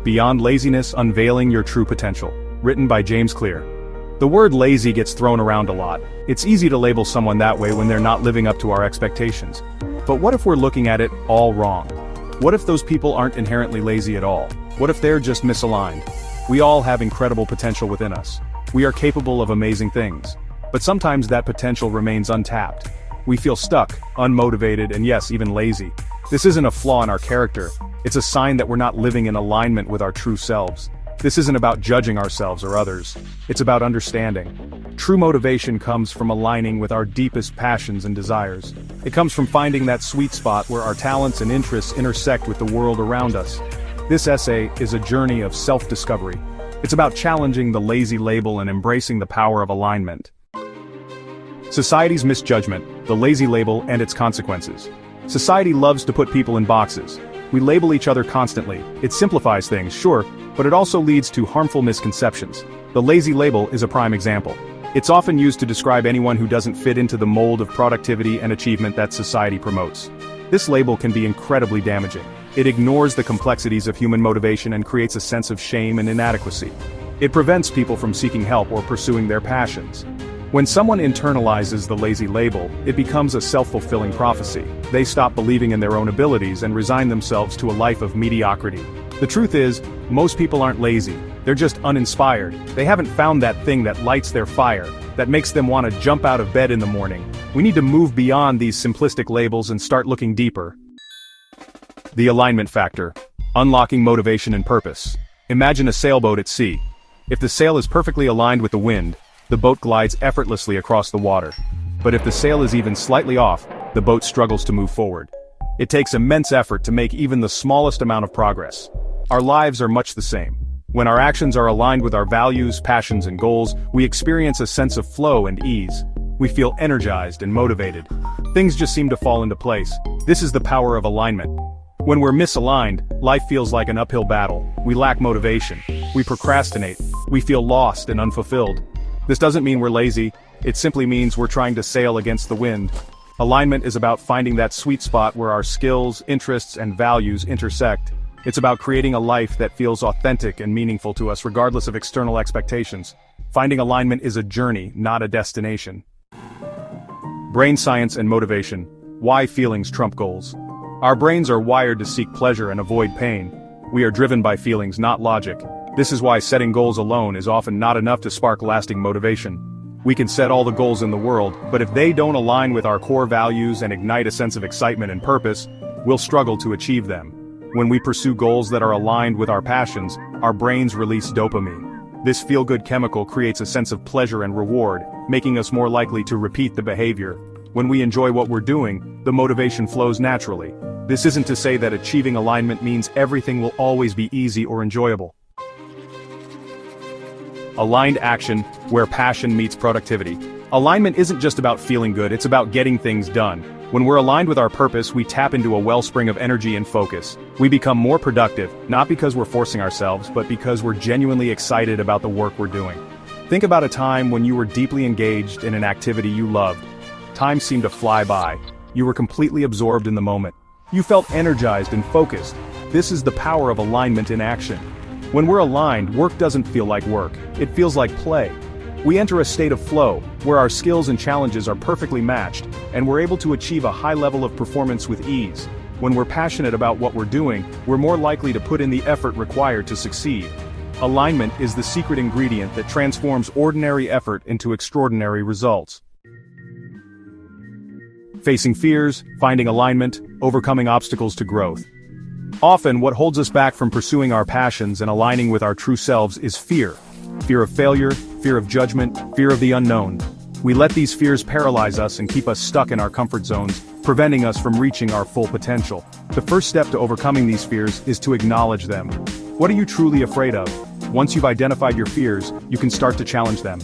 Beyond Laziness, Unveiling Your True Potential, written by James Clear. The word lazy gets thrown around a lot. It's easy to label someone that way when they're not living up to our expectations. But what if we're looking at it all wrong? What if those people aren't inherently lazy at all? What if they're just misaligned? We all have incredible potential within us. We are capable of amazing things. But sometimes that potential remains untapped. We feel stuck, unmotivated, and yes, even lazy. This isn't a flaw in our character. It's a sign that we're not living in alignment with our true selves. This isn't about judging ourselves or others. It's about understanding. True motivation comes from aligning with our deepest passions and desires. It comes from finding that sweet spot where our talents and interests intersect with the world around us. This essay is a journey of self-discovery. It's about challenging the lazy label and embracing the power of alignment. Society's misjudgment, the lazy label and its consequences. Society loves to put people in boxes. We label each other constantly. It simplifies things, sure, but it also leads to harmful misconceptions. The lazy label is a prime example. It's often used to describe anyone who doesn't fit into the mold of productivity and achievement that society promotes. This label can be incredibly damaging. It ignores the complexities of human motivation and creates a sense of shame and inadequacy. It prevents people from seeking help or pursuing their passions. When someone internalizes the lazy label, it becomes a self-fulfilling prophecy. They stop believing in their own abilities and resign themselves to a life of mediocrity. The truth is, most people aren't lazy. They're just uninspired. They haven't found that thing that lights their fire, that makes them want to jump out of bed in the morning. We need to move beyond these simplistic labels and start looking deeper. The alignment factor. Unlocking motivation and purpose. Imagine a sailboat at sea. If the sail is perfectly aligned with the wind, the boat glides effortlessly across the water. But if the sail is even slightly off, the boat struggles to move forward. It takes immense effort to make even the smallest amount of progress. Our lives are much the same. When our actions are aligned with our values, passions, and goals, we experience a sense of flow and ease. We feel energized and motivated. Things just seem to fall into place. This is the power of alignment. When we're misaligned, life feels like an uphill battle. We lack motivation. We procrastinate. We feel lost and unfulfilled. This doesn't mean we're lazy, it simply means we're trying to sail against the wind. Alignment is about finding that sweet spot where our skills, interests, and values intersect. It's about creating a life that feels authentic and meaningful to us regardless of external expectations. Finding alignment is a journey, not a destination. Brain science and motivation. Why feelings trump goals. Our brains are wired to seek pleasure and avoid pain. We are driven by feelings, not logic. This is why setting goals alone is often not enough to spark lasting motivation. We can set all the goals in the world, but if they don't align with our core values and ignite a sense of excitement and purpose, we'll struggle to achieve them. When we pursue goals that are aligned with our passions, our brains release dopamine. This feel-good chemical creates a sense of pleasure and reward, making us more likely to repeat the behavior. When we enjoy what we're doing, the motivation flows naturally. This isn't to say that achieving alignment means everything will always be easy or enjoyable. Aligned action, where passion meets productivity. Alignment isn't just about feeling good, it's about getting things done. When we're aligned with our purpose, we tap into a wellspring of energy and focus. We become more productive, not because we're forcing ourselves, but because we're genuinely excited about the work we're doing. Think about a time when you were deeply engaged in an activity you loved. Time seemed to fly by. You were completely absorbed in the moment. You felt energized and focused. This is the power of alignment in action. When we're aligned, work doesn't feel like work, it feels like play. We enter a state of flow, where our skills and challenges are perfectly matched, and we're able to achieve a high level of performance with ease. When we're passionate about what we're doing, we're more likely to put in the effort required to succeed. Alignment is the secret ingredient that transforms ordinary effort into extraordinary results. Facing fears, finding alignment, overcoming obstacles to growth. Often, what holds us back from pursuing our passions and aligning with our true selves is fear. Fear of failure, fear of judgment, fear of the unknown. We let these fears paralyze us and keep us stuck in our comfort zones, preventing us from reaching our full potential. The first step to overcoming these fears is to acknowledge them. What are you truly afraid of? Once you've identified your fears, you can start to challenge them.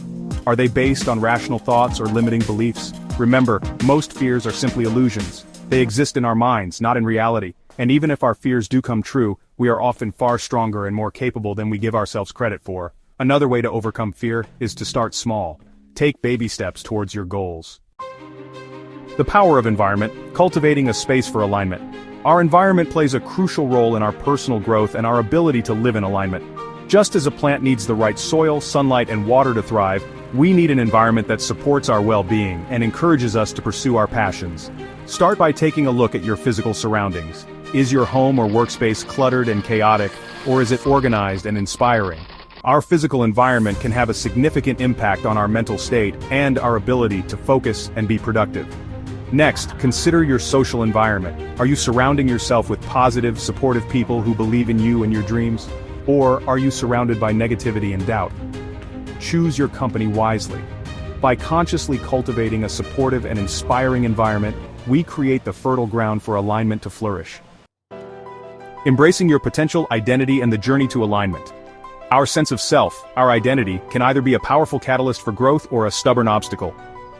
Are they based on rational thoughts or limiting beliefs? Remember, most fears are simply illusions. They exist in our minds, not in reality. And even if our fears do come true, we are often far stronger and more capable than we give ourselves credit for. Another way to overcome fear is to start small. Take baby steps towards your goals. The power of environment, cultivating a space for alignment. Our environment plays a crucial role in our personal growth and our ability to live in alignment. Just as a plant needs the right soil, sunlight, and water to thrive, we need an environment that supports our well-being and encourages us to pursue our passions. Start by taking a look at your physical surroundings. Is your home or workspace cluttered and chaotic, or is it organized and inspiring? Our physical environment can have a significant impact on our mental state and our ability to focus and be productive. Next, consider your social environment. Are you surrounding yourself with positive, supportive people who believe in you and your dreams? Or are you surrounded by negativity and doubt? Choose your company wisely. By consciously cultivating a supportive and inspiring environment, we create the fertile ground for alignment to flourish. Embracing your potential, identity, and the journey to alignment. Our sense of self, our identity, can either be a powerful catalyst for growth or a stubborn obstacle.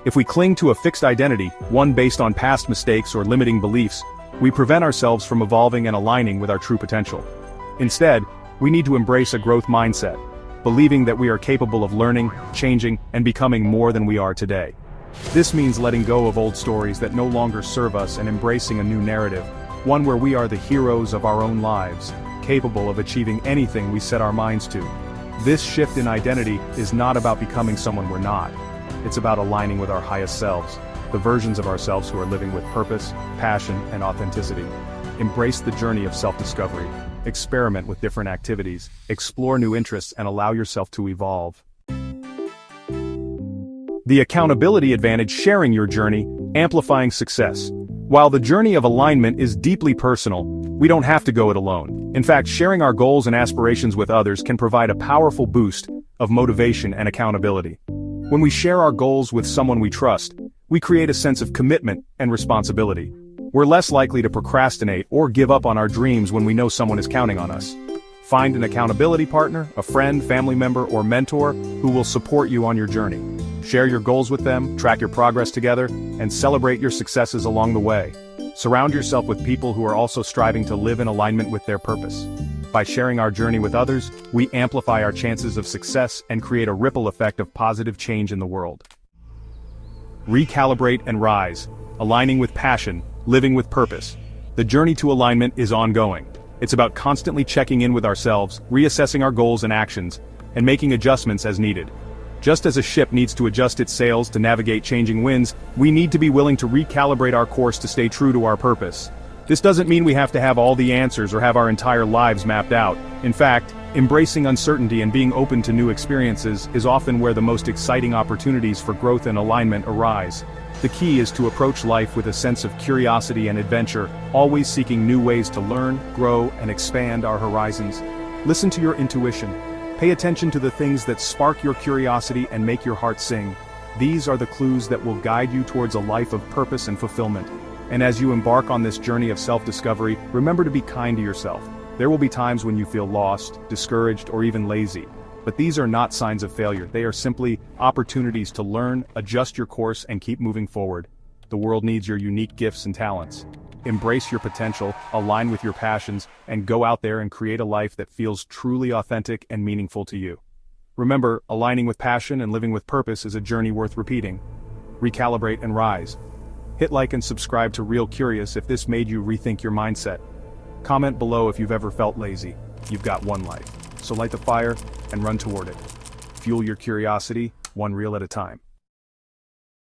If we cling to a fixed identity, one based on past mistakes or limiting beliefs, we prevent ourselves from evolving and aligning with our true potential. Instead, we need to embrace a growth mindset, believing that we are capable of learning, changing, and becoming more than we are today. This means letting go of old stories that no longer serve us and embracing a new narrative, one where we are the heroes of our own lives, capable of achieving anything we set our minds to. This shift in identity is not about becoming someone we're not. It's about aligning with our highest selves, the versions of ourselves who are living with purpose, passion, and authenticity. Embrace the journey of self-discovery. Experiment with different activities, explore new interests, and allow yourself to evolve. The accountability advantage: sharing your journey, amplifying success. While the journey of alignment is deeply personal, we don't have to go it alone. In fact, sharing our goals and aspirations with others can provide a powerful boost of motivation and accountability. When we share our goals with someone we trust, we create a sense of commitment and responsibility. We're less likely to procrastinate or give up on our dreams when we know someone is counting on us. Find an accountability partner, a friend, family member, or mentor who will support you on your journey. Share your goals with them, track your progress together, and celebrate your successes along the way. Surround yourself with people who are also striving to live in alignment with their purpose. By sharing our journey with others, we amplify our chances of success and create a ripple effect of positive change in the world. Recalibrate and rise, aligning with passion, living with purpose. The journey to alignment is ongoing. It's about constantly checking in with ourselves, reassessing our goals and actions, and making adjustments as needed. Just as a ship needs to adjust its sails to navigate changing winds, we need to be willing to recalibrate our course to stay true to our purpose. This doesn't mean we have to have all the answers or have our entire lives mapped out. In fact, embracing uncertainty and being open to new experiences is often where the most exciting opportunities for growth and alignment arise. The key is to approach life with a sense of curiosity and adventure, always seeking new ways to learn, grow, and expand our horizons. Listen to your intuition. Pay attention to the things that spark your curiosity and make your heart sing. These are the clues that will guide you towards a life of purpose and fulfillment. And as you embark on this journey of self-discovery, remember to be kind to yourself. There will be times when you feel lost, discouraged, or even lazy. But these are not signs of failure. They are simply opportunities to learn, adjust your course, and keep moving forward. The world needs your unique gifts and talents. Embrace your potential, align with your passions, and go out there and create a life that feels truly authentic and meaningful to you. Remember, aligning with passion and living with purpose is a journey worth repeating. Recalibrate and rise. Hit like and subscribe to ReelCurious if this made you rethink your mindset. Comment below if you've ever felt lazy. You've got one life, so light the fire and run toward it. Fuel your curiosity, one reel at a time.